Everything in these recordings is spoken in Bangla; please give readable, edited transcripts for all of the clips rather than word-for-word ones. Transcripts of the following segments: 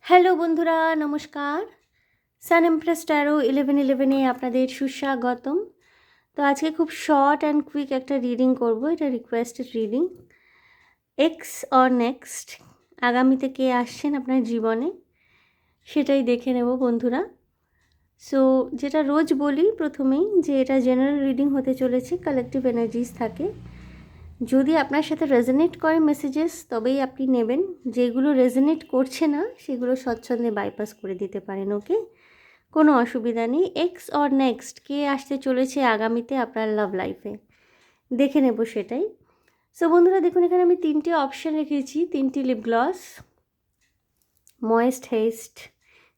হ্যালো বন্ধুরা, নমস্কার। সান এমপ্রেস ট্যারো 1111-এ আপনাদের সুস্বাগতম। তো আজকে খুব শর্ট অ্যান্ড কুইক একটা রিডিং করব। এটা requested reading. X or next, আগামীতে কে আসছেন আপনার জীবনে সেটাই দেখে নেব বন্ধুরা। সো যেটা রোজ বলি প্রথমেই, যে এটা জেনারেল রিডিং হতে চলেছে, কালেকটিভ এনার্জিস থাকে। যদি আপনার সাথে রেজোনেট করে মেসেজেস তবেই আপনি নেবেন, যেগুলো রেজোনেট করছে না সেগুলো স্বচ্ছন্দে বাইপাস করে দিতে পারেন। ওকে, কোনো অসুবিধা নেই। এক্স অর নেক্সট, কে আসতে চলেছে আগামীতে আপনার লাভ লাইফে, দেখে নেব সেটাই। সো বন্ধুরা দেখুন, এখানে আমি তিনটে অপশান রেখেছি, তিনটি লিপ গ্লস, ময়েস্ট হেস্ট,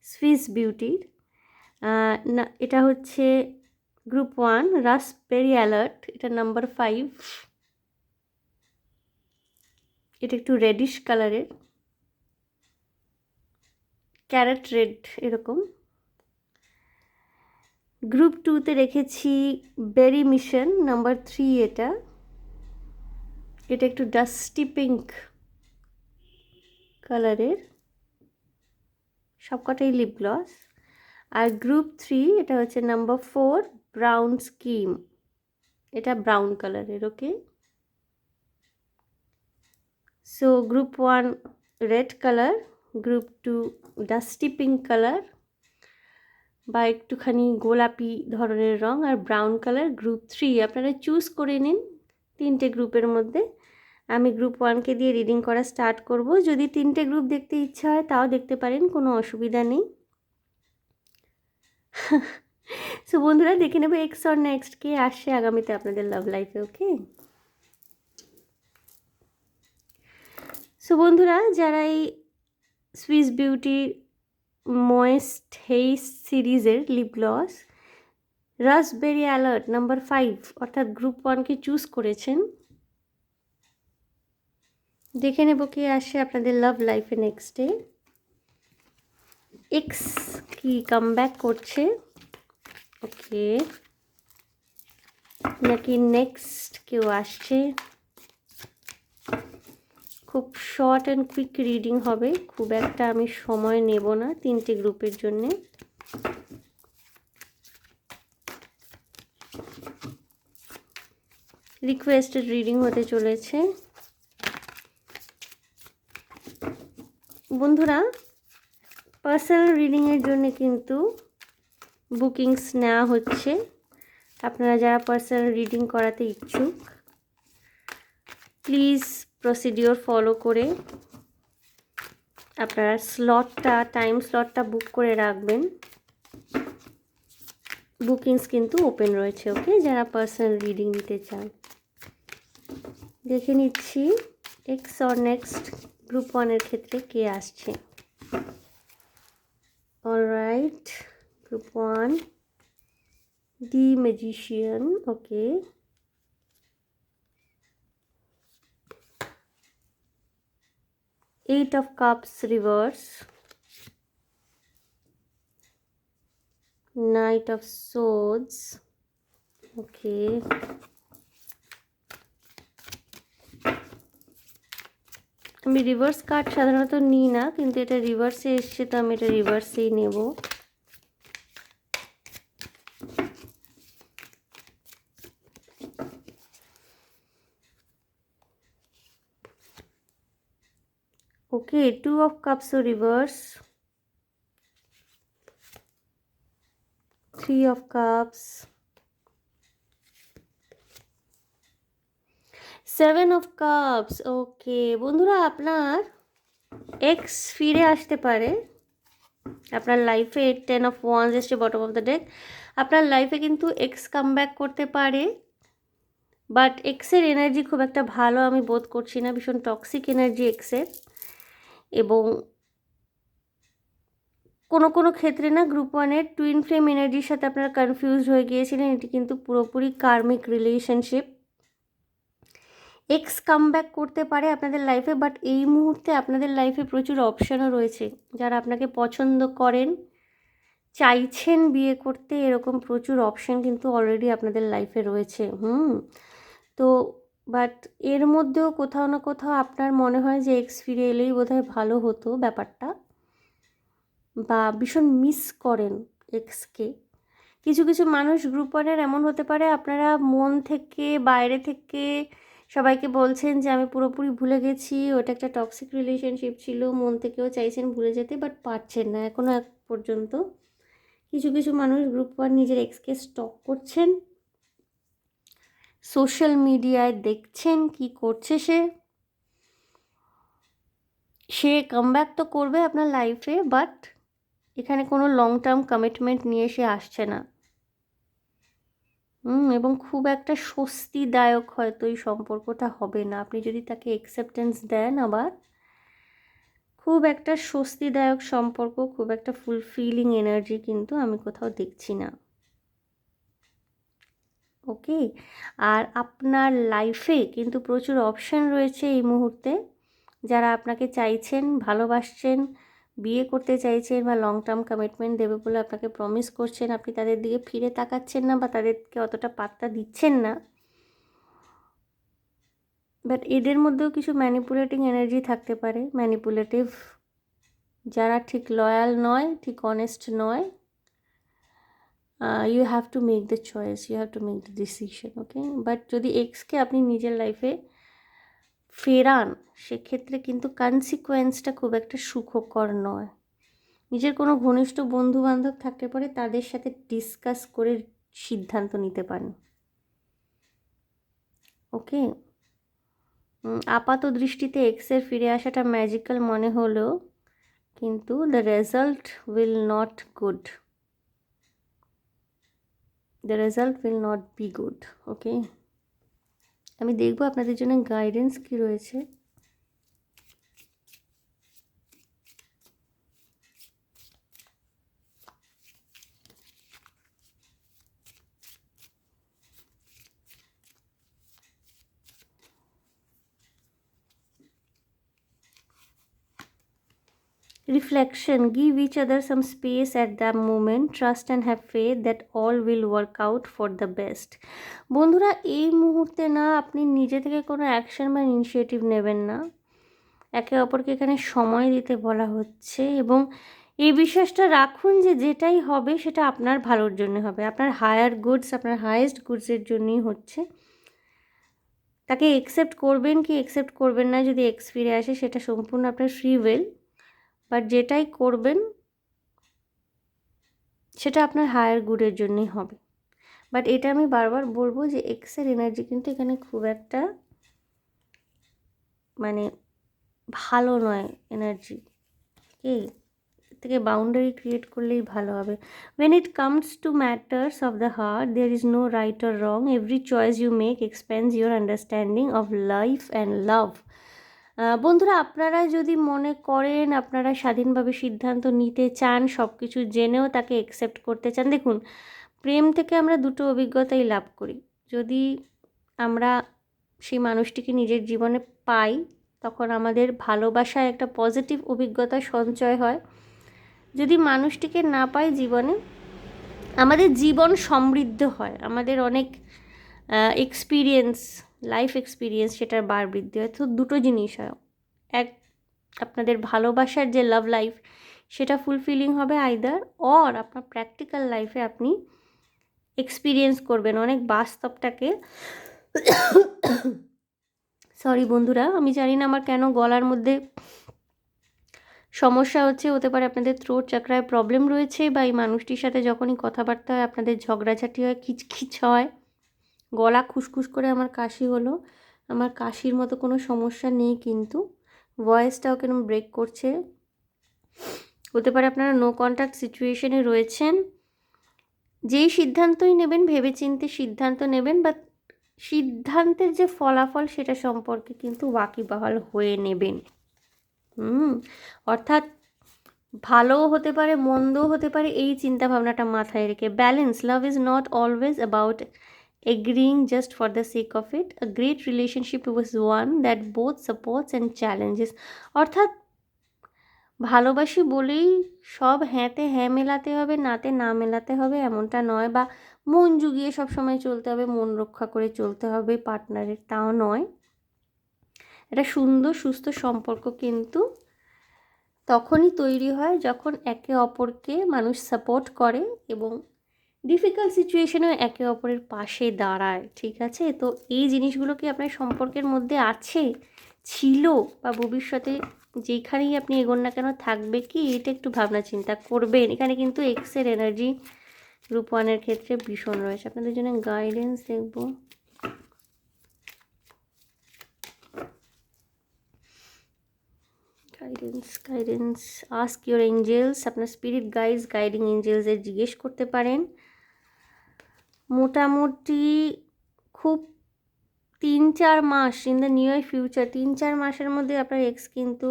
সুইস বিউটির। না, এটা হচ্ছে গ্রুপ 1 রাসবেরি অ্যালার্ট, এটা নাম্বার 5। এটা একটু রেডিশ কালারের, ক্যারেট রেড এরকম। গ্রুপ 2-তে রেখেছি বেরি মিশন নাম্বার 3। এটা একটু ডাস্টি পিঙ্ক কালারের, সবকটাই লিপ গ্লস। আর গ্রুপ 3 এটা হচ্ছে নাম্বার 4 ব্রাউন স্কিম, এটা ব্রাউন কালারের। Okay, so group 1 red colour, group 2 dusty pink colour বা একটুখানি গোলাপি ধরনের রং, আর ব্রাউন কালার গ্রুপ 3। আপনারা চুজ করে নিন তিনটে গ্রুপের মধ্যে। আমি গ্রুপ 1কে দিয়ে রিডিং করা স্টার্ট করব। যদি তিনটে গ্রুপ দেখতে ইচ্ছা হয় তাও দেখতে পারেন, কোনো অসুবিধা নেই। সো বন্ধুরা দেখে নেব এক্স অর নেক্সট কে আসছে আগামীতে আপনাদের লাভ লাইফে। ওকে, সো বন্ধুরা যারা এই সুইস বিউটি ময়েস্ট হেইস সিরিজের lip gloss raspberry alert number 5 অর্থাৎ গ্রুপ 1কে চুজ করেছেন, দেখে নেব কে আসে আপনাদের লাভ লাইফে নেক্সটে। এক্স কি কামব্যাক করছে, ওকে, নাকি নেক্সট কেউ আসছে। খুব শর্ট অ্যান্ড কুইক রিডিং হবে, খুব একটা আমি সময় নেব না তিনটে গ্রুপের জন্যে। রিকোয়েস্টেড রিডিং হতে চলেছে বন্ধুরা। পার্সোনাল রিডিংয়ের জন্য কিন্তু বুকিংস নেওয়া হচ্ছে। আপনারা যারা পার্সোনাল রিডিং করাতে ইচ্ছুক প্লিজ প্রসিডিওর ফলো করে আপনারা টাইম স্লটটা বুক করে রাখবেন। বুকিংস কিন্তু ওপেন রয়েছে। ওকে, যারা পার্সোনাল রিডিং নিতে চান। দেখে নিচ্ছি এক্স অর নেক্সট গ্রুপ 1-এর ক্ষেত্রে কে আসছে। Alright, group 1 the magician, okay, eight of cups reverse, knight of swords, okay, আমি রিভার্স কার্ড সাধারণত নিই না, কিন্তু এটা রিভার্সে এসছে তো আমি এটা রিভার্সেই নেব। Okay, 2 of cups reverse, 3 of cups, 7 of cups. Okay বন্ধুরা, আপনার এক্স ফিরে আসতে পারে আপনার লাইফে। 10 অফ ওয়ান্স এসছে বটম অফ দ্য ডেক। আপনার লাইফে কিন্তু এক্স কামব্যাক করতে পারে, বাট এক্সের এনার্জি খুব একটা ভালো আমি বোধ করছি না, ভীষণ টক্সিক এনার্জি এক্সের। এবং কোনো কোনো ক্ষেত্রে না গ্রুপ 1-এর টুইন ফ্লেম এনার্জির সাথে আপনারা কনফিউজড হয়ে গিয়েছিলেন। এটি কিন্তু পুরোপুরি কার্মিক রিলেশনশিপ। এক্স কামব্যাক করতে পারে আপনাদের লাইফে, বাট এই মুহূর্তে আপনাদের লাইফে প্রচুর অপশানও রয়েছে। যারা আপনাকে পছন্দ করেন, চাইছেন বিয়ে করতে, এরকম প্রচুর অপশান কিন্তু অলরেডি আপনাদের লাইফে রয়েছে। তো বাট এর মধ্যেও কোথাও না কোথাও আপনার মনে হয় যে এক্স ফিরে এলেই বোধহয় ভালো হতো ব্যাপারটা। বা ভীষণ মিস করেন এক্সকে। কিছু কিছু মানুষ গ্রুপ ওয়ানের এমন হতে পারে আপনারা মন থেকে বাইরে থেকে সবাইকে বলছেন যে আমি পুরোপুরি ভুলে গেছি, ওটা একটা টক্সিক রিলেশনশিপ ছিল, মন থেকেও চাইছেন ভুলে যেতে, বাট পারছেন না এখনও এক পর্যন্ত। কিছু কিছু মানুষ গ্রুপ ওয়ান নিজের এক্সকে স্টক করছেন, সোশ্যাল মিডিয়ায় দেখছেন কি করছে সে কামব্যাক তো করবে আপনার লাইফে, বাট এখানে কোনো লং টার্ম কমিটমেন্ট নিয়ে সে আসছে না। এবং খুব একটা স্বস্তিদায়ক হয়তো এই সম্পর্কটা হবে না। আপনি যদি তাকে অ্যাকসেপ্টেন্স দেন, আবার খুব একটা স্বস্তিদায়ক সম্পর্ক, খুব একটা ফুলফিলিং এনার্জি কিন্তু আমি কোথাও দেখছি না। ওকে, আর আপনার লাইফে কিন্তু প্রচুর অপশান রয়েছে এই মুহূর্তে। যারা আপনাকে চাইছেন, ভালোবাসছেন, বিয়ে করতে চাইছেন বা লং টার্ম কমিটমেন্ট দেবে বলে আপনাকে প্রমিস করছেন, আপনি তাদের দিকে ফিরে তাকাচ্ছেন না বা তাদেরকে অতটা পাত্তা দিচ্ছেন না, বাট এদের মধ্যেও কিছু ম্যানিপুলেটিং এনার্জি থাকতে পারে। ম্যানিপুলেটিভ, যারা ঠিক লয়াল নয়, ঠিক অনেস্ট নয়। You have to make the choice, you have to make the decision. Okay, but যদি এক্সকে আপনি নিজের লাইফে ফেরান, সেক্ষেত্রে কিন্তু কনসিকোয়েন্সটা খুব একটা সুখকর নয়। নিজের কোনো ঘনিষ্ঠ বন্ধু বান্ধব থাকতে পারে, তাদের সাথে ডিসকাস করে সিদ্ধান্ত নিতে পারেন। ওকে, আপাত দৃষ্টিতে এক্সের ফিরে আসাটা ম্যাজিক্যাল মনে হলেও কিন্তু the result will not good, the result will not be good. Okay, আমি দেখবো আপনাদের জন্য গাইডেন্স কী রয়েছে। Reflection: give each other some space at that moment, trust and have faith that all will work out for the best. বন্ধুরা, এই মুহূর্তে না আপনি নিজে থেকে কোনো অ্যাকশন বা ইনিশিয়েটিভ নেবেন না, একে অপরকে এখানে সময় দিতে বলা হচ্ছে। এবং এই বিশ্বাসটা রাখুন যে যেটাই হবে সেটা আপনার ভালোর জন্য হবে, আপনার হায়ার গুডস, আপনার হায়েস্ট গুডসের জন্যই হচ্ছে। তাকে অ্যাকসেপ্ট করবেন কি অ্যাকসেপ্ট করবেন না, যদি এক্স ফিরে আসে সেটা সম্পূর্ণ আপনার ফ্রি উইল, বাট যেটাই করবেন সেটা আপনার হায়ার গুডের জন্যই হবে। বাট এটা আমি বারবার বলবো যে এক্সের এনার্জি কিন্তু এখানে খুব একটা মানে ভালো নয় এনার্জি। ওকে, থেকে বাউন্ডারি ক্রিয়েট করলেই ভালো হবে। when it comes to matters of the heart, there is no right or wrong. Every choice you make expands your understanding of life and love. বন্ধুরা, আপনারা যদি মনে করেন আপনারা স্বাধীনভাবে সিদ্ধান্ত নিতে চান, সব কিছু জেনেও তাকে অ্যাকসেপ্ট করতে চান, দেখুন প্রেম থেকে আমরা দুটো অভিজ্ঞতাই লাভ করি। যদি আমরা সেই মানুষটিকে নিজের জীবনে পাই, তখন আমাদের ভালোবাসায় একটা পজিটিভ অভিজ্ঞতা সঞ্চয় হয়। যদি মানুষটিকে না পাই জীবনে, আমাদের জীবন সমৃদ্ধ হয়, আমাদের অনেক এক্সপিরিয়েন্স, লাইফ এক্সপিরিয়েন্স সেটার বার বৃদ্ধি হয়। তো দুটো জিনিস হয়, এক আপনাদের ভালোবাসার যে লাভ লাইফ সেটা ফুলফিলিং হবে আইদার, অর আপনার প্র্যাকটিক্যাল লাইফে আপনি এক্সপিরিয়েন্স করবেন অনেক বাস্তবটাকে। সরি বন্ধুরা, আমি জানি না আমার কেন গলার মধ্যে সমস্যা হচ্ছে, হতে পারে আপনাদের থ্রোট চাকরায় প্রবলেম রয়েছে, বা এই মানুষটির সাথে যখনই কথাবার্তা হয় আপনাদের ঝগড়াঝাটি হয়, খিচখিচ হয়, গলা খুসখুস করে আমার কাশি হলো। আমার কাশির মতো কোনো সমস্যা নেই, কিন্তু ভয়েসটাও কেন ব্রেক করছে। হতে পারে আপনারা নো কন্ট্যাক্ট সিচুয়েশনে রয়েছেন। যেই সিদ্ধান্তই নেবেন ভেবেচিন্তে সিদ্ধান্ত নেবেন, বা সিদ্ধান্তের যে ফলাফল সেটা সম্পর্কে কিন্তু ওয়াকিবহাল হয়ে নেবেন। অর্থাৎ ভালোও হতে পারে, মন্দও হতে পারে, এই চিন্তাভাবনাটা মাথায় রেখে balance. Love is not always about agreeing just for the sake of it. A great relationship was one that both supports and challenges. অর্থাৎ ভালোবাসি বলেই সব হ্যাঁতে হ্যাঁ মেলাতে হবে, নাতে না মেলাতে হবে এমনটা নয়, বা মন জুগিয়ে সবসময় চলতে হবে, মন রক্ষা করে চলতে হবে পার্টনারের, তাও নয়। একটা সুন্দর সুস্থ সম্পর্ক কিন্তু তখনই তৈরি হয় যখন একে অপরকে মানুষ সাপোর্ট করে এবং ডিফিকাল্ট সিচুয়েশনেও একে অপরের পাশে দাঁড়ায়, ঠিক আছে? তো এই জিনিসগুলো কি আপনার সম্পর্কের মধ্যে আছে, ছিল, বা ভবিষ্যতে যেখানেই আপনি এগোন না কেন থাকবে কি, এটা একটু ভাবনা চিন্তা করবেন। এখানে কিন্তু এক্সের এনার্জি গ্রুপ ওয়ানের ক্ষেত্রে ভীষণ রয়েছে। আপনাদের জন্য গাইডেন্স দেখব। Guidance ask your angels. আপনার স্পিরিট গাইডস, গাইডিং এঞ্জেলসদের জিজ্ঞেস করতে পারেন। মোটামুটি খুব 3-4 মাস, ইন দ্য নিয়ার ফিউচার 3-4 মাসের মধ্যে আপনার এক্স কিন্তু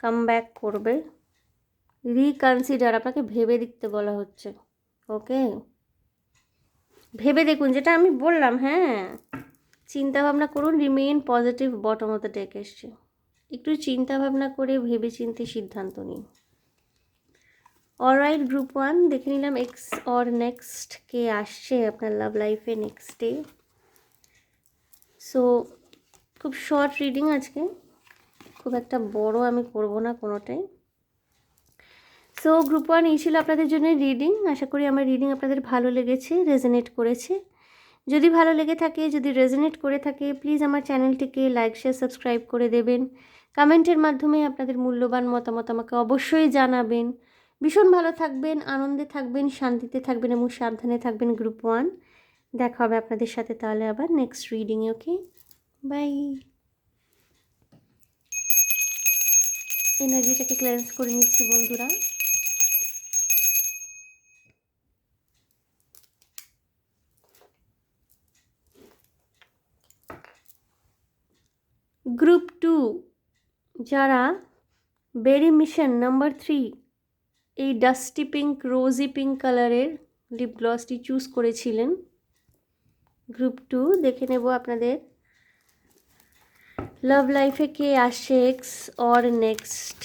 কাম ব্যাক করবে। রিকনসিডার, আপনাকে ভেবে দেখতে বলা হচ্ছে। ওকে, ভেবে দেখুন, যেটা আমি বললাম। হ্যাঁ, চিন্তা ভাবনা করুন। Remain positive, bottom of the day এসছে। একটু চিন্তা ভাবনা করে ভেবে চিন্তে সিদ্ধান্ত নিন। অলরাইট গ্রুপ ওয়ান, দেখে নিলাম এক্স অর নেক্সট কে আসছে আপনার লাভ লাইফে নেক্সটে। সো খুব শর্ট রিডিং আজকে, খুব একটা বড় আমি করব না কোনোটাই। সো গ্রুপ ওয়ান এই ছিল আপনাদের জন্য রিডিং। আশা করি আমার রিডিং আপনাদের ভালো লেগেছে, রেজোনেট করেছে। যদি ভালো লেগে থাকে, যদি রেজোনেট করে থাকে, প্লিজ আমার চ্যানেলটিকে লাইক, শেয়ার, সাবস্ক্রাইব করে দেবেন। কমেন্টের মাধ্যমে আপনাদের মূল্যবান মতামত আমাকে অবশ্যই জানাবেন। ভীষণ ভালো থাকবেন, আনন্দে থাকবেন, শান্তিতে থাকবেন এবং সাবধানে থাকবেন গ্রুপ ওয়ান। দেখা হবে আপনাদের সাথে তাহলে আবার নেক্সট রিডিংয়ে। Okay, bye. এনার্জিটাকে ক্লেন্স করে নিচ্ছি বন্ধুরা। গ্রুপ টু, যারা বেরি মিশন নাম্বার 3 এই ডাস্টি পিঙ্ক, রোজি পিঙ্ক কালারের লিপ গ্লসটি চুজ করেছিলেন, গ্রুপ টু, দেখে নেব আপনাদের লাভ লাইফে কে আসছে, এক্স অর নেক্সট।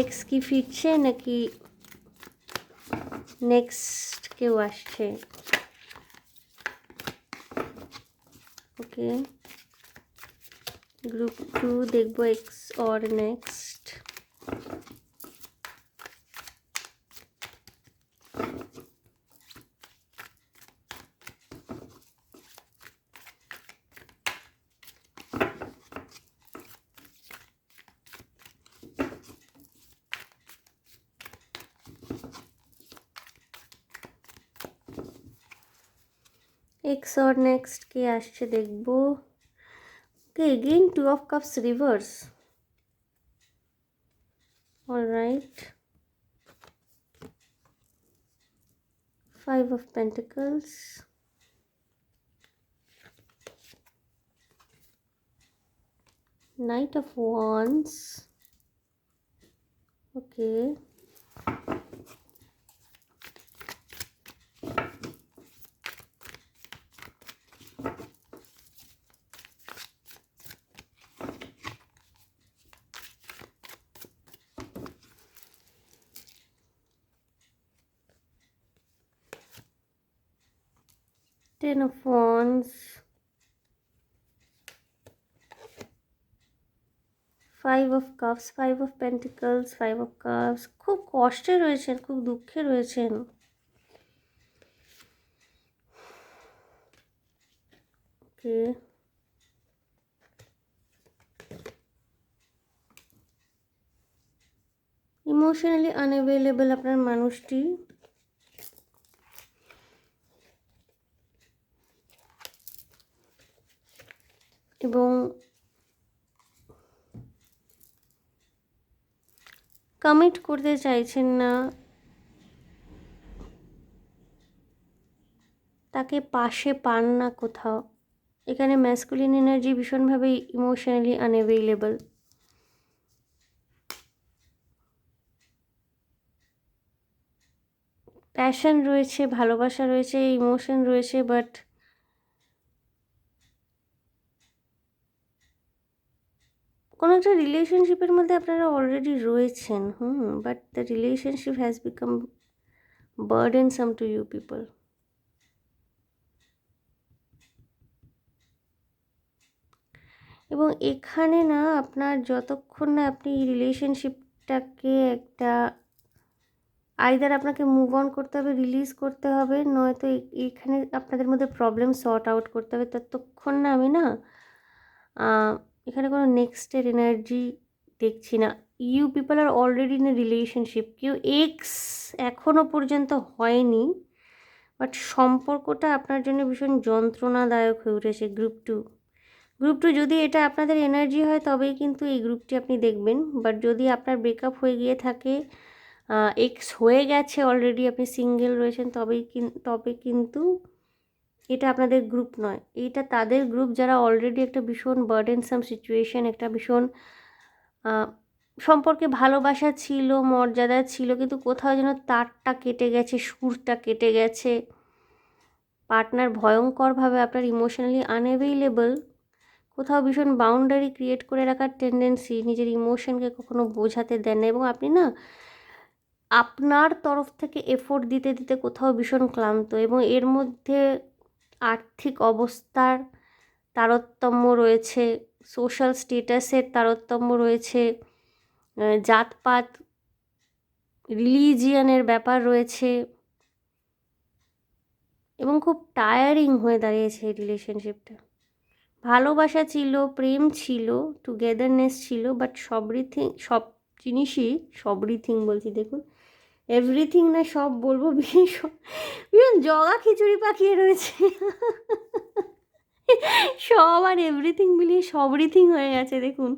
এক্স কি ফিরছে নাকি নেক্সট কেউ আসছে? ওকে, গ্রুপ টু দেখবো ex or next. Ex or next কে আসছে দেখবো। Okay, again 2 of cups reverse. Alright, 5 of pentacles, Knight of Wands. Okay, Ten of Wands, 5 of Cups, 5 of Pentacles, 5 of Cups। খুব কষ্টে রয়েছেন, খুব দুঃখে রয়েছেন। ওকে, ইমোশনালি আনঅ্যাভেলেবল আপনার মানুষটি। এবং কমিট করতে চাইছেন না, তাকে পাশে পান না কোথাও। এখানে ম্যাসকুলিন এনার্জি ভীষণভাবে ইমোশনালি আনঅ্যাভেলেবল। প্যাশন রয়েছে, ভালোবাসা রয়েছে, ইমোশন রয়েছে, বাট কোনো একটা রিলেশনশিপের মধ্যে আপনারা অলরেডি রয়েছেন। But the relationship has become burdensome to you people. এবং এখানে না আপনার যতক্ষণ না আপনি রিলেশনশিপটাকে একটা আইদার আপনাকে মুভ অন করতে হবে, রিলিজ করতে হবে, নয়তো এখানে আপনাদের মধ্যে প্রবলেম সর্ট আউট করতে হবে, ততক্ষণ না আমি না এখানে কোনো নেক্সটের এনার্জি দেখছি না। You people are already in a relationship, কেউ এক্স এখনও পর্যন্ত হয়নি, বাট সম্পর্কটা আপনার জন্য ভীষণ যন্ত্রণাদায়ক হয়ে উঠেছে। গ্রুপ টু যদি এটা আপনাদের এনার্জি হয় তবেই কিন্তু এই গ্রুপটি আপনি দেখবেন। বাট যদি আপনার ব্রেকআপ হয়ে গিয়ে থাকে, এক্স হয়ে গেছে অলরেডি, আপনি সিঙ্গেল রয়েছেন, তবে কিন্তু এটা আপনাদের গ্রুপ নয়, এটা তাদের গ্রুপ যারা অলরেডি একটা ভীষণ বার্ডেনসাম সিচুয়েশন, একটা ভীষণ সম্পর্কে ভালোবাসা ছিল, মর্যাদা ছিল, কিন্তু কোথাও যেন তারটা কেটে গেছে, সুরটা কেটে গেছে। পার্টনার ভয়ঙ্করভাবে আপনার ইমোশনালি আনঅ্যাভেলেবল, কোথাও ভীষণ বাউন্ডারি ক্রিয়েট করে রাখার টেন্ডেন্সি, নিজের ইমোশনকে কখনো বোঝাতে দেন না, এবং আপনি না আপনার তরফ থেকে এফোর্ট দিতে দিতে কোথাও ভীষণ ক্লান্ত, এবং এর মধ্যে আর্থিক অবস্থার তারতম্য রয়েছে, সোশ্যাল স্টেটাসের তারতম্য রয়েছে, জাতপাত রিলিজিয়ানের ব্যাপার রয়েছে, এবং খুব টায়ারিং হয়ে দাঁড়িয়েছে এই রিলেশনশিপটা। ভালোবাসা ছিল, প্রেম ছিল, টুগেদারনেস ছিল, বাট সব জিনিসই বলছি, দেখুন এভরিথিং না সব বলবো, ভীষণ জগা খিচুড়ি পাকিয়ে রয়েছে। সব আর এভরিথিং মিলিয়ে সবরিথিং হয়ে গেছে, দেখুন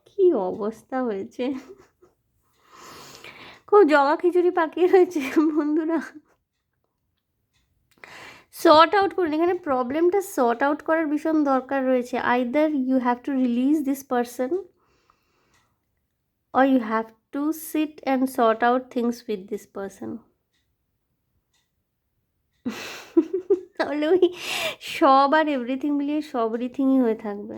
কি অবস্থা হয়েছে, খুব জগা খিচুড়ি পাকিয়ে রয়েছে বন্ধুরা। সর্ট আউট করুন, এখানে প্রবলেমটা সর্ট আউট করার ভীষণ দরকার রয়েছে। Either you have to release this person, or you have to sit and sort out things with this person. তাহলে ওই সব আর এভরিথিং মিলিয়ে সবরিথিংই হয়ে থাকবে।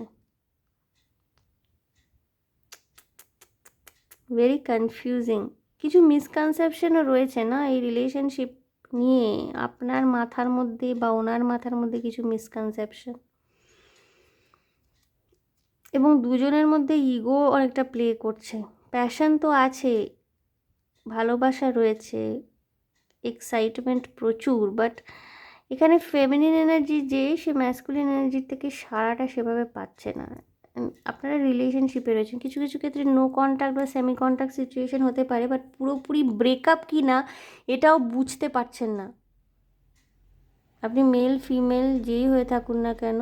ভেরি কনফিউজিং, কিছু মিসকনসেপশনও রয়েছে না এই রিলেশনশিপ নিয়ে, আপনার মাথার মধ্যে বা ওনার মাথার মধ্যে কিছু মিসকনসেপশন, এবং দুজনের মধ্যে ইগো অনেকটা প্লে করছে। প্যাশন তো আছে, ভালোবাসা রয়েছে, এক্সাইটমেন্ট প্রচুর, বাট এখানে ফেমিনিন এনার্জি যে সে ম্যাসকুলিন এনার্জির থেকে সারাটা সেভাবে পাচ্ছে না। আপনারা রিলেশনশিপে রয়েছেন, কিছু কিছু ক্ষেত্রে নো কন্ট্যাক্ট বা সেমি কন্ট্যাক্ট সিচুয়েশন হতে পারে, বাট পুরোপুরি ব্রেকআপ কি না এটাও বুঝতে পারছেন না। আপনি মেল ফিমেল যেই হয়ে থাকুন না কেন,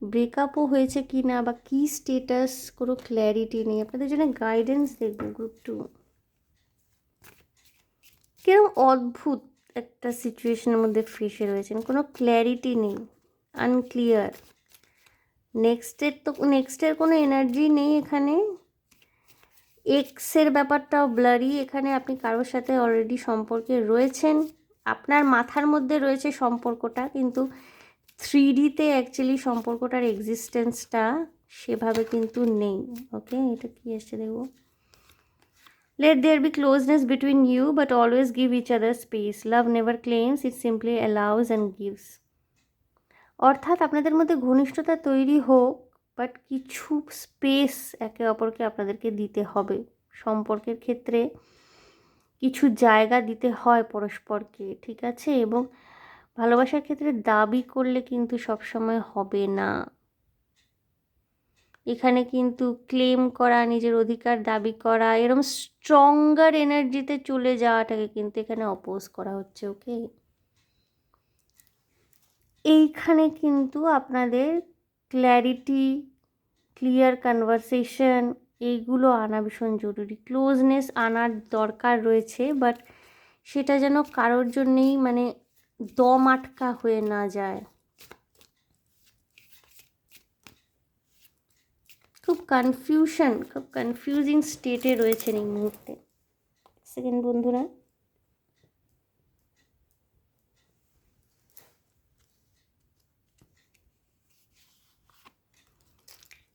ব্রেকআপও হয়েছে কি না বা কী স্টেটাস কোনো ক্ল্যারিটি নেই। আপনাদের জন্য গাইডেন্স দেখব গ্রুপ টু। কিরকম অদ্ভুত একটা সিচুয়েশনের মধ্যে ফেসে রয়েছেন, কোনো ক্ল্যারিটি নেই, আনক্লিয়ার। নেক্সটের কোনো এনার্জি নেই এখানে। এক্সের ব্যাপারটাও ব্লারি, এখানে আপনি কারোর সাথে অলরেডি সম্পর্কে রয়েছেন, আপনার মাথার মধ্যে রয়েছে সম্পর্কটা, কিন্তু 3Dতে অ্যাকচুয়ালি সম্পর্কটার এক্সিস্টেন্সটা সেভাবে কিন্তু নেই। ওকে, এটা কি এসছে দেখো। Let there be closeness between you, but always give each other space. Love never claims, it simply allows and gives. অর্থাৎ আপনাদের মধ্যে ঘনিষ্ঠতা তৈরি হোক, বাট কিছু স্পেস একে অপরকে আপনাদেরকে দিতে হবে। সম্পর্কের ক্ষেত্রে কিছু জায়গা দিতে হয় পরস্পরকে, ঠিক আছে? এবং ভালোবাসার ক্ষেত্রে দাবি করলে কিন্তু সবসময় হবে না। এখানে কিন্তু ক্লেম করা, নিজের অধিকার দাবি করা, এরকম স্ট্রঙ্গার এনার্জিতে চলে যাওয়াটাকে কিন্তু এখানে অপোজ করা হচ্ছে। ওকে, এইখানে কিন্তু আপনাদের ক্ল্যারিটি, ক্লিয়ার কনভারসেশন, এইগুলো আনা ভীষণ জরুরি। ক্লোজনেস আনার দরকার রয়েছে, বাট সেটা যেন কারোর জন্যেই মানে দম আটকা হয়ে না যায়। খুব কনফিউজিং স্টেটে রয়েছেন এই মুহূর্তে। সেকেন্ড বন্ধুরা,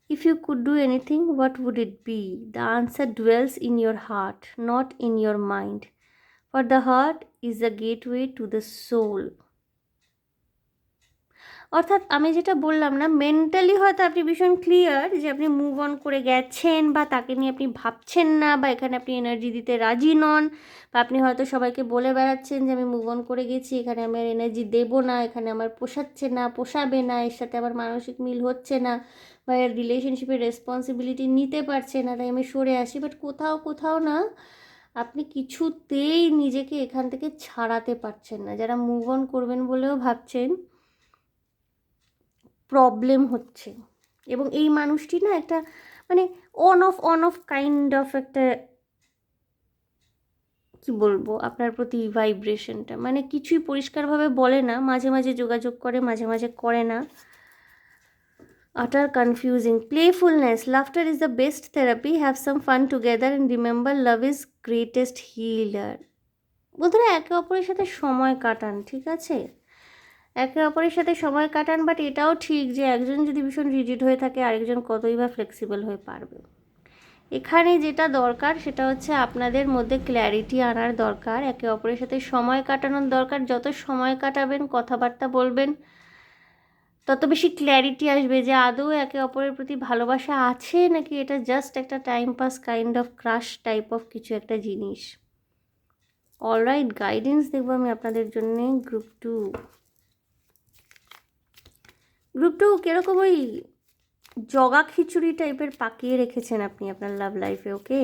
if you could do anything, what would it be? The answer dwells in your heart, not in your mind. For the heart is the gateway to the soul. অর্থাৎ আমি যেটা বললাম না, মেন্টালি হয়তো আপনি ভীষণ ক্লিয়ার যে আপনি মুভ অন করে গেছেন, বা তাকে নিয়ে আপনি ভাবছেন না, বা এখানে আপনি এনার্জি দিতে রাজি নন, বা আপনি হয়তো সবাইকে বলে বেড়াচ্ছেন যে আমি মুভ অন করে গেছি, এখানে আমি আর এনার্জি দেবো না, এখানে আমার পোষাচ্ছে না, পোষাবে না, এর সাথে আমার মানসিক মিল হচ্ছে না, বা এর রিলেশনশিপের রেসপন্সিবিলিটি নিতে পারছে না, তাই আমি সরে আসি। বাট কোথাও কোথাও না, আপনি কিছুতেই নিজেকে এখান থেকে ছাড়াতে পারছেন না। যারা মুভ অন করবেন বলেও ভাবছেন, প্রবলেম হচ্ছে। এবং এই মানুষটি না একটা মানে অন অফ কাইন্ড অফ একটা, কি বলবো, আপনার প্রতি ভাইব্রেশনটা মানে কিছুই পরিষ্কারভাবে বলে না, মাঝে মাঝে যোগাযোগ করে, মাঝে মাঝে করে না। utter confusing. Playfulness, laughter is the best therapy. Have some fun together and remember love is greatest healer. বন্ধুরা, একে অপরের সাথে সময় কাটান, ঠিক আছে? একে অপরের সাথে সময় কাটান, বাট এটাও ঠিক যে একজন যদি ভীষণ রিজিড হয়ে থাকে, আরেকজন কতই বা ফ্লেক্সিবল হয়ে পারবে। এখানে যেটা দরকার সেটা হচ্ছে আপনাদের মধ্যে ক্ল্যারিটি আনার দরকার, একে অপরের সাথে সময় কাটানোর দরকার। যত সময় কাটাবেন, কথাবার্তা বলবেন, তত বেশি ক্ল্যারিটি আসবে যে আদৌ একে অপরের প্রতি ভালোবাসা আছে, নাকি এটা জাস্ট একটা time pass kind of crush type of কিছু একটা জিনিস। অলরাইট, গাইডেন্স দেখবো আমি আপনাদের জন্য। গ্রুপ টু কীরকম ওই জগা খিচুড়ি টাইপের পাকিয়ে রেখেছেন আপনি আপনার লাভ লাইফে, ওকে?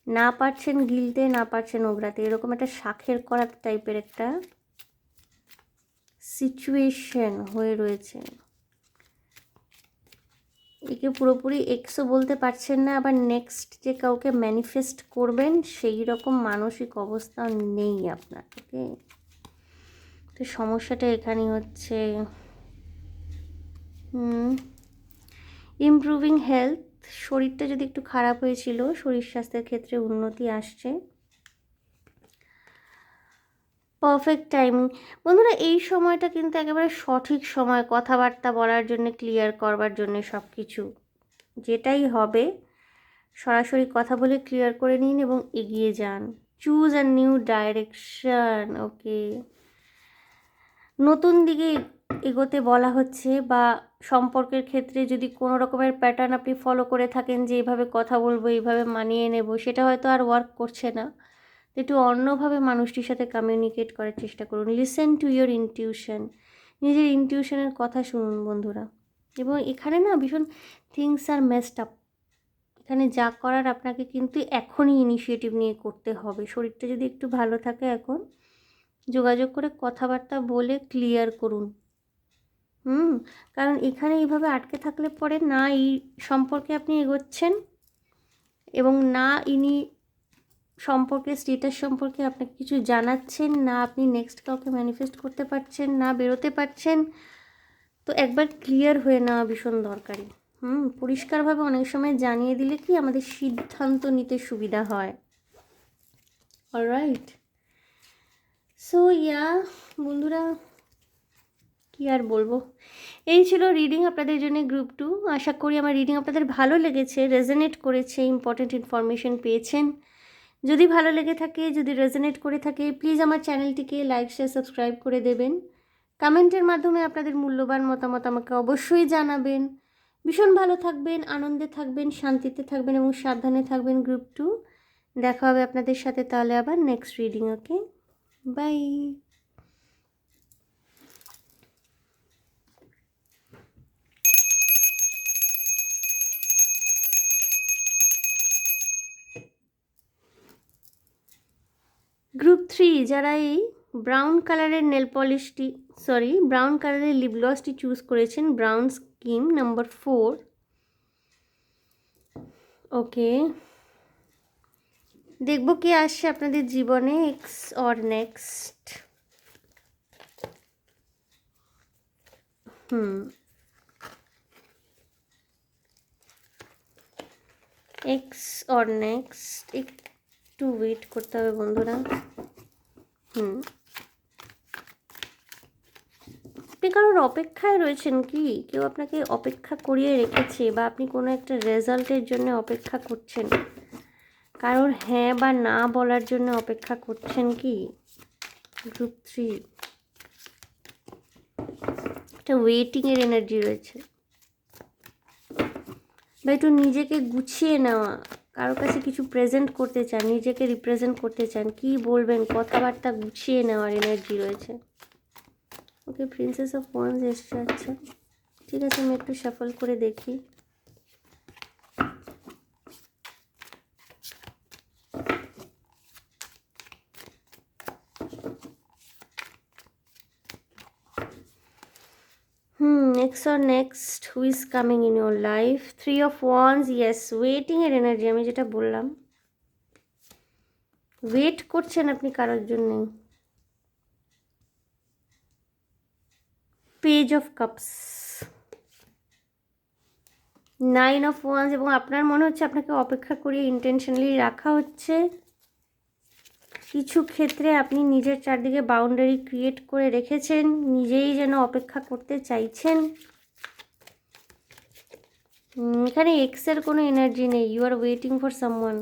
না পারছেন গিলতে, না পারছেন ওগড়াতে, এরকম একটা শাখের করাত টাইপের একটা সিচুয়েশন হয়ে রয়েছে। একে পুরোপুরি এক্সও বলতে পারছেন না, আবার নেক্সট যে কাউকে ম্যানিফেস্ট করবেন সেই রকম মানসিক অবস্থা নেই আপনার, ওকে? তো সমস্যাটা এখানেই হচ্ছে। ইমপ্রুভিং হেলথ, শরীরটা যদি একটু খারাপ হয়েছিল, শরীর স্বাস্থ্যের ক্ষেত্রে উন্নতি আসছে। পারফেক্ট টাইমিং, বন্ধুরা এই সময়টা কিন্তু একেবারে সঠিক সময় কথাবার্তা বলার জন্য, ক্লিয়ার করবার জন্য। সব কিছু যেটাই হবে সরাসরি কথা বলে ক্লিয়ার করে নিন এবং এগিয়ে যান। চুজ আ নিউ ডাইরেকশন, ওকে? নতুন দিকে এগোতে বলা হচ্ছে, বা সম্পর্কের ক্ষেত্রে যদি কোনো রকমের প্যাটার্ন আপনি ফলো করে থাকেন যে এইভাবে কথা বলবো, এইভাবে মানিয়ে নেব, সেটা হয়তো আর ওয়ার্ক করছে না। একটু অন্যভাবে মানুষটির সাথে কমিউনিকেট করার চেষ্টা করুন। লিসেন টু ইয়োর ইনটিউশন, নিজের ইনটিউশনের কথা শুনুন বন্ধুরা। এবং এখানে না ভীষণ থিংস আর মেসড আপ, এখানে যা করার আপনাকে কিন্তু এখনই ইনিশিয়েটিভ নিয়ে করতে হবে। শরীরটা যদি একটু ভালো থাকে, এখন যোগাযোগ করে কথাবার্তা বলে ক্লিয়ার করুন। কারণ এখানে এইভাবে আটকে থাকলে পরে না এই সম্পর্কে আপনি এগোচ্ছেন, এবং না ইনি সম্পর্কে স্টেটাস সম্পর্কে আপনাকে কিছু জানাচ্ছেন, না আপনি নেক্সট কাউকে ম্যানিফেস্ট করতে পারছেন, না বেরোতে পারছেন। তো একবার ক্লিয়ার হয়ে নেওয়া ভীষণ দরকারি। পরিষ্কারভাবে অনেক সময় জানিয়ে দিলে কি আমাদের সিদ্ধান্ত নিতে সুবিধা হয়। অলরাইট, সো বন্ধুরা, কি আর বলবো, এই ছিল রিডিং আপনাদের জন্য গ্রুপ টু। আশা করি আমার রিডিং আপনাদের ভালো লেগেছে, রেজোনেট করেছে, ইম্পর্টেন্ট ইনফরমেশন পেয়েছেন। যদি ভালো লেগে থাকে, যদি রেজোনেট করে থাকে, প্লিজ আমার চ্যানেলটিকে লাইক, শেয়ার, সাবস্ক্রাইব করে দেবেন। কমেন্টের মাধ্যমে আপনাদের মূল্যবান মতামত আমাকে অবশ্যই জানাবেন। ভীষণ ভালো থাকবেন, আনন্দে থাকবেন, শান্তিতে থাকবেন এবং সাবধানে থাকবেন। গ্রুপ টু, দেখা হবে আপনাদের সাথে তাহলে আবার next reading, okay? Bye. Group three, যারা এই ব্রাউন কালারের নেল পলিশটি, ব্রাউন কালারের লিপ গ্লসটি চুজ করেছেন, ব্রাউন স্কিম নাম্বার 4, ওকে? দেখব কি আসছে আপনাদের জীবনে, ex or next. Ex or next, একটু ওয়েট করতে হবে বন্ধুরা। আপনি কারোর অপেক্ষায় রয়েছেন কি? কেউ আপনাকে অপেক্ষা করিয়ে রেখেছে, বা আপনি কোনো একটা রেজাল্টের জন্য অপেক্ষা করছেন, কারোর হ্যাঁ বা না বলার জন্য অপেক্ষা করছেন কি? গ্রুপ থ্রি, একটা ওয়েটিংয়ের এনার্জি রয়েছে, বা একটু নিজেকে গুছিয়ে নেওয়া, কারো কাছে কিছু প্রেজেন্ট করতে চান, নিজেকে রিপ্রেজেন্ট করতে চান, কি বলবেন কথাবার্তা গুছিয়ে নেওয়ার এনার্জি রয়েছে। ওকে, প্রিন্সেস অফ ওয়ান্স এসছে। আচ্ছা ঠিক আছে, আমি একটু শাফল করে দেখি। Next or next who is coming in your life? 3 of wands, yes, waiting এর এনার্জি। আমি যেটা বললাম, ওয়েট করছেন আপনি কারোর জন্য। Page of cups, 9 of wands, এবং আপনার মনে হচ্ছে আপনাকে অপেক্ষা করিয়ে ইন্টেনশনালি রাখা হচ্ছে। কিছু ক্ষেত্রে আপনি নিজের চারদিকে বাউন্ডারি ক্রিয়েট করে রেখেছেন, নিজেই যেন অপেক্ষা করতে চাইছেন। এখানে এক্সের কোনো এনার্জি নেই, you are waiting for someone.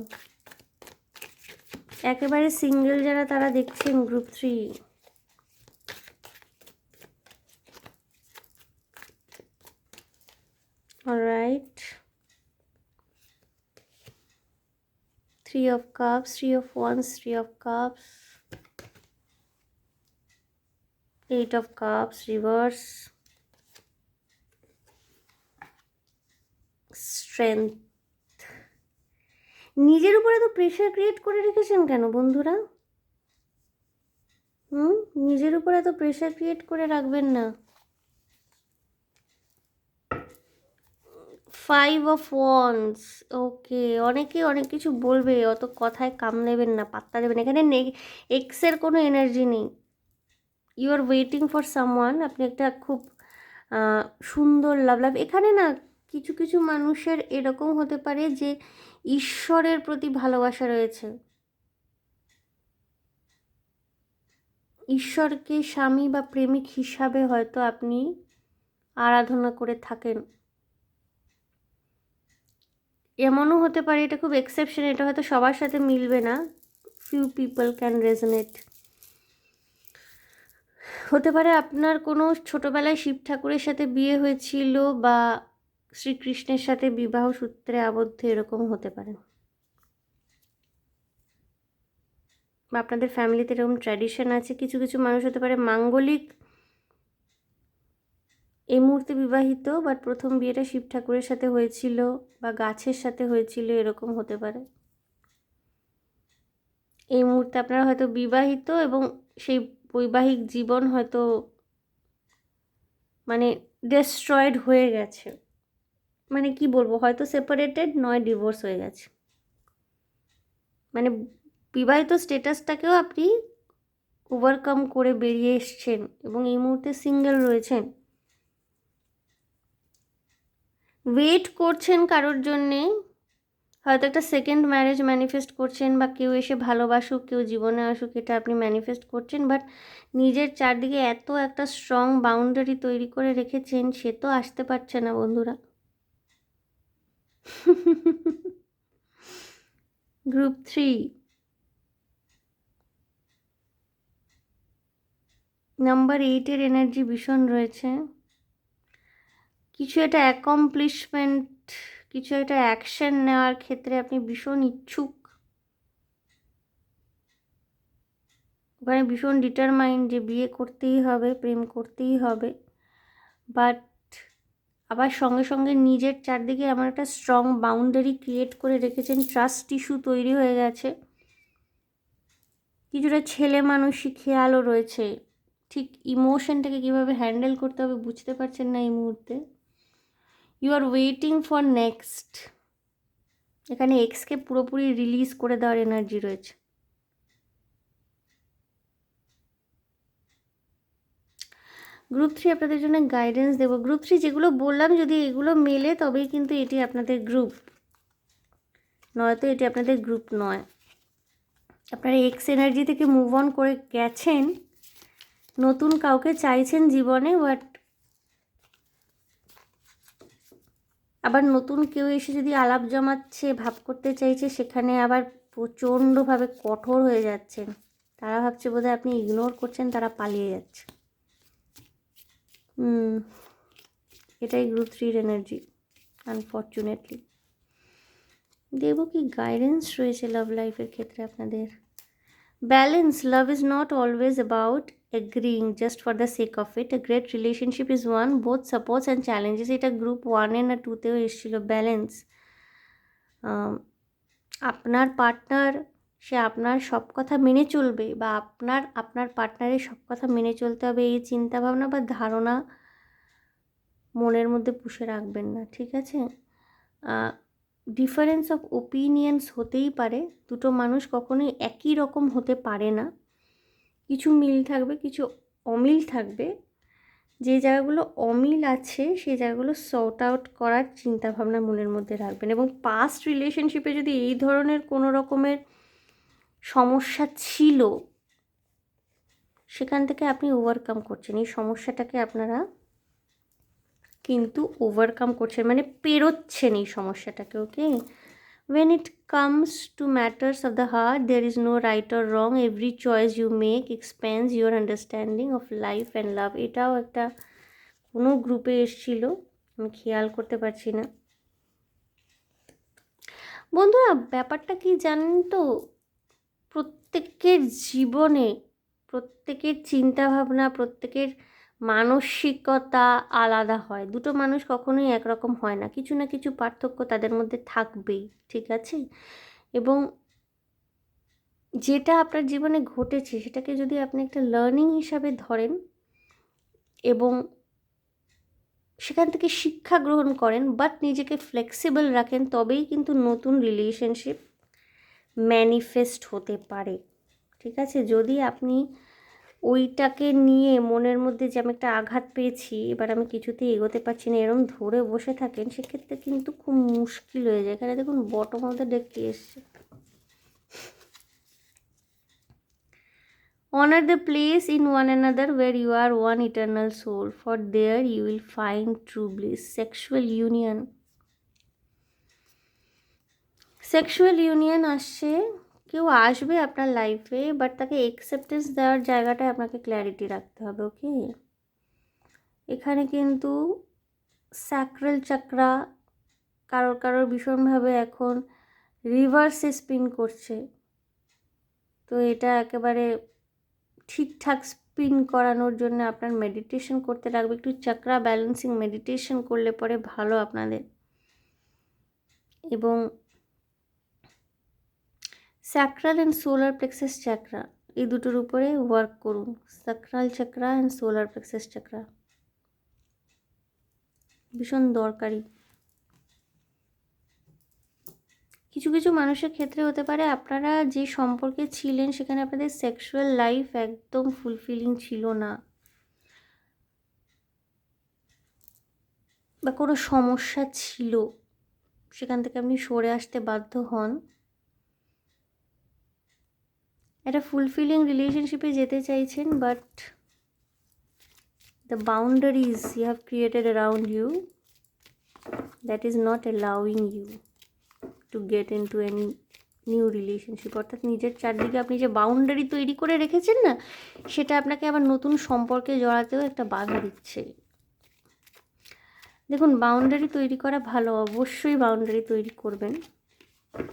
একেবারে সিঙ্গেল যারা তারা দেখছেন group 3। Alright, 3 of cups, 3 of wands, 3 of cups, 8 of cups, reverse, strength। নিজের উপরে তো প্রেশার ক্রিয়েট করে রেখেছেন কেন বন্ধুরা? নিজের উপরে তো প্রেশার ক্রিয়েট করে রাখবেন না। 5 of wands, ওকে, অনেকে অনেক কিছু বলবে, অত কথায় কাম নেবেন না, পাত্তা দেবেন। এখানে এক্সের কোনো এনার্জি নেই, you are waiting for someone. আপনি একটা খুব সুন্দর লাভ লাভ। এখানে না কিছু কিছু মানুষের এরকম হতে পারে যে ঈশ্বরের প্রতি ভালোবাসা রয়েছে, ঈশ্বরকে স্বামী বা প্রেমিক হিসাবে হয়তো আপনি আরাধনা করে থাকেন। এমনও হতে পারে, এটা খুব এক্সেপশন, এটা হয়তো সবার সাথে মিলবে না, ফিউ পিপল ক্যান রেজনেট। হতে পারে আপনার কোনো ছোটোবেলায় শিব ঠাকুরের সাথে বিয়ে হয়েছিল, বা শ্রীকৃষ্ণের সাথে বিবাহ সূত্রে আবদ্ধ, এরকম হতে পারে। বা আপনাদের ফ্যামিলিতে এরকম ট্র্যাডিশন আছে। কিছু কিছু মানুষ হতে পারে মাঙ্গলিক, এই মুহূর্তে বিবাহিত, বাট প্রথম বিয়েটা শিব ঠাকুরের সাথে হয়েছিল বা গাছের সাথে হয়েছিল, এরকম হতে পারে। এই মুহূর্তে আপনারা হয়তো বিবাহিত, এবং সেই বৈবাহিক জীবন হয়তো মানে ডেস্ট্রয়েড হয়ে গেছে, মানে কি বলবো, হয়তো সেপারেটেড নয় ডিভোর্স হয়ে গেছে। মানে বিবাহিত স্টেটাসটাকেও আপনি ওভারকাম করে বেরিয়ে এসছেন, এবং এই মুহূর্তে সিঙ্গেল রয়েছেন। ওয়েট করছেন কারোর জন্যে, হয়তো একটা সেকেন্ড ম্যারেজ ম্যানিফেস্ট করছেন, বা কেউ এসে ভালোবাসুক, কেউ জীবনে আসুক, এটা আপনি ম্যানিফেস্ট করছেন। বাট নিজের চারদিকে এত একটা স্ট্রং বাউন্ডারি তৈরি করে রেখেছেন, সে তো আসতে পারছে না বন্ধুরা। গ্রুপ 3, নাম্বার 8-এর এনার্জি ভীষণ রয়েছে। কিছু একটা অ্যাকমপ্লিশমেন্ট, কিছু একটা অ্যাকশন নেওয়ার ক্ষেত্রে আপনি ভীষণ ইচ্ছুক, ওখানে ভীষণ ডিটারমাইন্ড যে বিয়ে করতেই হবে, প্রেম করতেই হবে। বাট আবার সঙ্গে সঙ্গে নিজের চারদিকে এমন একটা স্ট্রং বাউন্ডারি ক্রিয়েট করে রেখেছেন, ট্রাস্ট ইস্যু তৈরি হয়ে গেছে, কিছুটা ছেলে মানুষই খেয়ালও রয়েছে, ঠিক ইমোশনটাকে কীভাবে হ্যান্ডেল করতে হবে বুঝতে পারছেন না এই মুহূর্তে। You are waiting for next. এখানে এক্সকে পুরোপুরি রিলিজ করে দেওয়ার এনার্জি রয়েছে। গ্রুপ 3 আপনাদের জন্য গাইডেন্স দেবো। গ্রুপ 3 যেগুলো বললাম, যদি এগুলো মেলে তবেই কিন্তু এটি আপনাদের গ্রুপ, নয়তো এটি আপনাদের গ্রুপ নয়। আপনারা এক্স এনার্জি থেকে মুভ অন করে গেছেন, নতুন কাউকে চাইছেন জীবনে, বাট আবার নতুন কেউ এসে যদি আলাপ জমাচ্ছে, ভাব করতে চাইছে, সেখানে আবার প্রচণ্ডভাবে কঠোর হয়ে যাচ্ছেন। তারা ভাবছে বোধহয় আপনি ইগনোর করছেন, তারা পালিয়ে যাচ্ছে। এটাই গ্রুপ 3 এনার্জি আনফর্চুনেটলি। দেব কি গাইডেন্স রয়েছে লাভ লাইফের ক্ষেত্রে আপনাদের? Balance, love is not always about agreeing just for the sake of it. A great relationship is one both supports and challenges. এটা গ্রুপ 1 না 2 তেও এসেছিল। ব্যালেন্স, আপনার পার্টনার সে আপনার সব কথা মেনে চলবে বা আপনার পার্টনারের সব কথা মেনে চলতে হবে, এই চিন্তাভাবনা বা ধারণা মনের মধ্যে পুষে রাখবেন না, ঠিক আছে? ডিফারেন্স অফ ওপিনিয়ন্স হতেই পারে, দুটো মানুষ কখনোই একই রকম হতে পারে না, কিছু মিল থাকবে কিছু অমিল থাকবে। যে জায়গাগুলো অমিল আছে সেই জায়গাগুলো সর্ট আউট করার চিন্তাভাবনা মনের মধ্যে রাখবেন। এবং পাস্ট রিলেশনশিপে যদি এই ধরনের কোনো রকমের সমস্যা ছিল, সেখান থেকে আপনি ওভারকাম করছেন, এই সমস্যাটাকে আপনারা কিন্তু ওভারকাম করছেন, মানে পেরোচ্ছেন এই সমস্যাটাকে। ওকে, when it comes to matters of the heart there is no right or wrong, every choice you make expands your understanding of life and love. এটাও একটা কোনো গ্রুপে এসেছিল, আমি খেয়াল করতে পারছি না। বন্ধুরা ব্যাপারটা কি জানেন তো, প্রত্যেকের জীবনে প্রত্যেকের চিন্তাভাবনা প্রত্যেকের মানসিকতা আলাদা হয়, দুটো মানুষ কখনোই একরকম হয় না, কিছু না কিছু পার্থক্য তাদের মধ্যে থাকবেই, ঠিক আছে? এবং যেটা আপনার জীবনে ঘটেছে সেটাকে যদি আপনি একটা লার্নিং হিসাবে ধরেন এবং সেখান থেকে শিক্ষা গ্রহণ করেন, বাট নিজেকে ফ্লেক্সিবল রাখেন, তবেই কিন্তু নতুন রিলেশনশিপ ম্যানিফেস্ট হতে পারে, ঠিক আছে? যদি আপনি ওইটাকে নিয়ে মনের মধ্যে যে আমি একটা আঘাত পেয়েছি, এবার আমি কিছুতেই এগোতে পারছি না, এরম ধরে বসে থাকেন, সেক্ষেত্রে কিন্তু খুব মুশকিল হয়ে যায়। এখানে দেখুন বটম অফ দ্য ডেক কি এসছে। Honor the place in one another where you are one eternal soul, for there you will find true bliss. Sexual union আসছে, কেউ আসবে আপনার লাইফে, বাট তাকে অ্যাকসেপ্টেন্স দেওয়ার জায়গাটায় আপনাকে ক্ল্যারিটি রাখতে হবে। ওকে, এখানে কিন্তু স্যাক্রাল চাকরা কারোর ভীষণভাবে এখন রিভার্সে স্পিন করছে, তো এটা একেবারে ঠিকঠাক স্পিন করানোর জন্য আপনার মেডিটেশন করতে লাগবে, একটু চাকরা ব্যালেন্সিং মেডিটেশন করলে পরে ভালো আপনাদের। এবং sacral and solar plexus chakra, এই দুটোর উপরে ওয়ার্ক করুন। Sacral chakra and solar plexus chakra ভীষণ দরকারি। কিছু কিছু মানুষের ক্ষেত্রে হতে পারে আপনারা যে সম্পর্কে ছিলেন সেখানে আপনাদের সেক্সুয়াল লাইফ একদম ফুলফিলিং ছিল না, বা কোনো সমস্যা ছিল, সেখান থেকে আপনি সরে আসতে বাধ্য হন। একটা ফুলফিলিং রিলেশনশিপে যেতে চাইছেন, but the boundaries you have created around you, that is not allowing you to get into any new relationship. অর্থাৎ নিজের চারদিকে আপনি যে বাউন্ডারি তৈরি করে রেখেছেন না, সেটা আপনাকে আবার নতুন সম্পর্কে জড়াতেও একটা বাধা দিচ্ছে। দেখুন বাউন্ডারি তৈরি করা ভালো, অবশ্যই বাউন্ডারি তৈরি করবেন,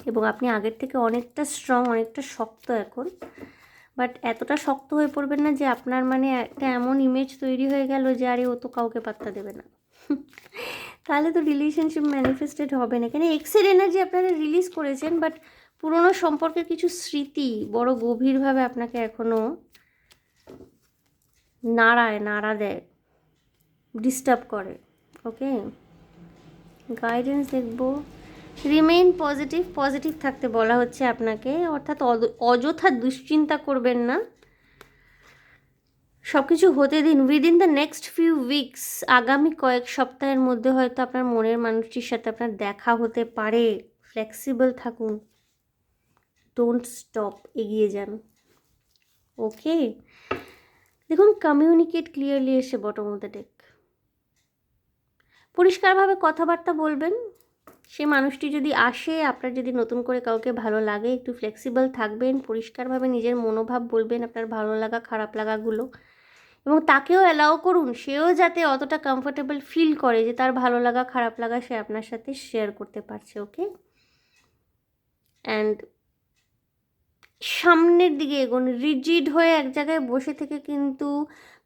এবং আপনি আগের থেকে অনেকটা স্ট্রং, অনেকটা শক্ত এখন, বাট এতটা শক্ত হয়ে পড়বেন না যে আপনার মানে একটা এমন ইমেজ তৈরি হয়ে গেল যে আরে ও তো কাউকে পাত্তা দেবে না, তাহলে তো রিলেশনশিপ ম্যানিফেস্টেড হবে না। এখানে এক্সের এনার্জি আপনারা রিলিজ করেছেন, বাট পুরনো সম্পর্কের কিছু স্মৃতি বড় গভীরভাবে আপনাকে এখনও নাড়া দেয়, ডিস্টার্ব করে। ওকে, গাইডেন্স দেখব, রিমেইন পজিটিভ থাকতে বলা হচ্ছে আপনাকে, অর্থাৎ অযথা দুশ্চিন্তা করবেন না, সব কিছু হতে দিন। Within the next few weeks, আগামী কয়েক সপ্তাহের মধ্যে হয়তো আপনার মনের মানুষটির সাথে আপনার দেখা হতে পারে। ফ্লেক্সিবল থাকুন, ডোন্ট স্টপ, এগিয়ে যান। ওকে, দেখুন কমিউনিকেট ক্লিয়ারলি এসে বটম অফ দ্য ডেক, পরিষ্কারভাবে কথাবার্তা বলবেন। সে মানুষটি যদি আসে, আপনার যদি নতুন করে কাউকে ভালো লাগে, একটু ফ্লেক্সিবল থাকবেন, পরিষ্কারভাবে নিজের মনোভাব বলবেন, আপনার ভালো লাগা খারাপ লাগাগুলো, এবং তাকেও অ্যালাউ করুন, সেও যাতে অতটা কমফোর্টেবল ফিল করে যে তার ভালো লাগা খারাপ লাগা সে আপনার সাথে শেয়ার করতে পারছে। ওকে, অ্যান্ড সামনের দিকে এগোন। রিজিড হয়ে এক জায়গায় বসে থেকে কিন্তু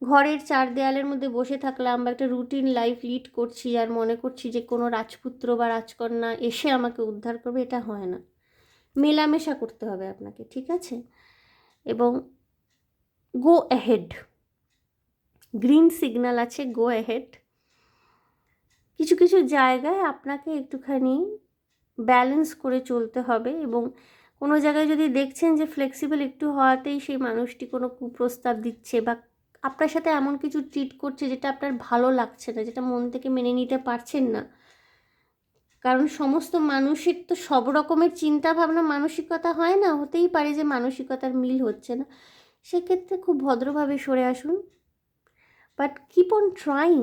ঘরের চার দেয়ালের মধ্যে বসে থাকলাম বা একটা রুটিন লাইফ লিড করছি আর মনে করছি যে কোনো রাজপুত্র বা রাজকন্যা এসে আমাকে উদ্ধার করবে, এটা হয় না। মেলামেশা করতে হবে আপনাকে, ঠিক আছে? এবং গো অ্যাহেড, গ্রিন সিগন্যাল আছে, গো অ্যাহেড। কিছু কিছু জায়গায় আপনাকে একটুখানি ব্যালেন্স করে চলতে হবে, এবং কোনো জায়গায় যদি দেখছেন যে ফ্লেক্সিবল একটু হওয়াতেই সেই মানুষটি কোনো কুপ্রস্তাব দিচ্ছে বা আপনার সাথে এমন কিছু ট্রিট করছে যেটা আপনার ভালো লাগছে না, যেটা মন থেকে মেনে নিতে পারছেন না, কারণ সমস্ত মানুষের তো সব রকমের চিন্তা ভাবনা মানসিকতা হয় না, হতেই পারে যে মানসিকতার মিল হচ্ছে না, সেক্ষেত্রে খুব ভদ্রভাবে সরে আসুন, বাট কিপ অন ট্রাইং।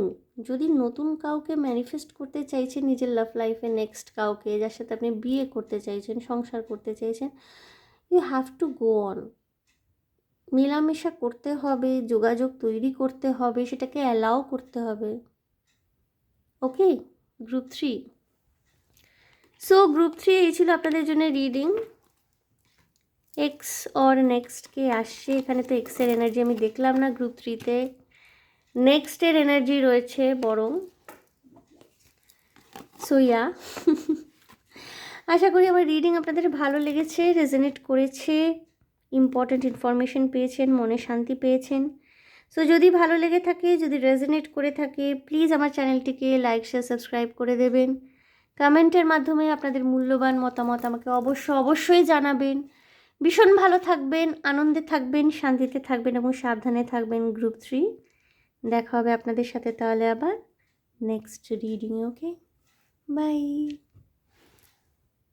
যদি নতুন কাউকে ম্যানিফেস্ট করতে চাইছেন নিজের লাভ লাইফে, নেক্সট কাউকে যার সাথে আপনি বিয়ে করতে চাইছেন, সংসার করতে চাইছেন, you have to go on. মেলামেশা করতে হবে, যোগাযোগ তৈরি করতে হবে, সেটাকে অ্যালাউ করতে হবে। ওকে, গ্রুপ 3। সো গ্রুপ 3 এই ছিল আপনাদের জন্য রিডিং। এক্স অর নেক্সট কে আসছে, এখানে তো এক্সের এনার্জি আমি দেখলাম না গ্রুপ 3-তে, নেক্সটের এনার্জি রয়েছে বরং। সো ইয়া, আশা করি আমার রিডিং আপনাদের ভালো লেগেছে, রেজোনেট করেছে, ইম্পর্ট্যান্ট ইনফরমেশন পেয়েছেন, মনে শান্তি পেয়েছেন। সো যদি ভালো লেগে থাকে, যদি রেজোনেট করে থাকে, প্লিজ আমার চ্যানেলটিকে লাইক শেয়ার সাবস্ক্রাইব করে দেবেন। কমেন্টের মাধ্যমে আপনাদের মূল্যবান মতামত আমাকে অবশ্যই জানাবেন। ভীষণ ভালো থাকবেন, আনন্দে থাকবেন, শান্তিতে থাকবেন এবং সাবধানে থাকবেন গ্রুপ 3। দেখা হবে আপনাদের সাথে তাহলে আবার নেক্সট রিডিং। Okay, by.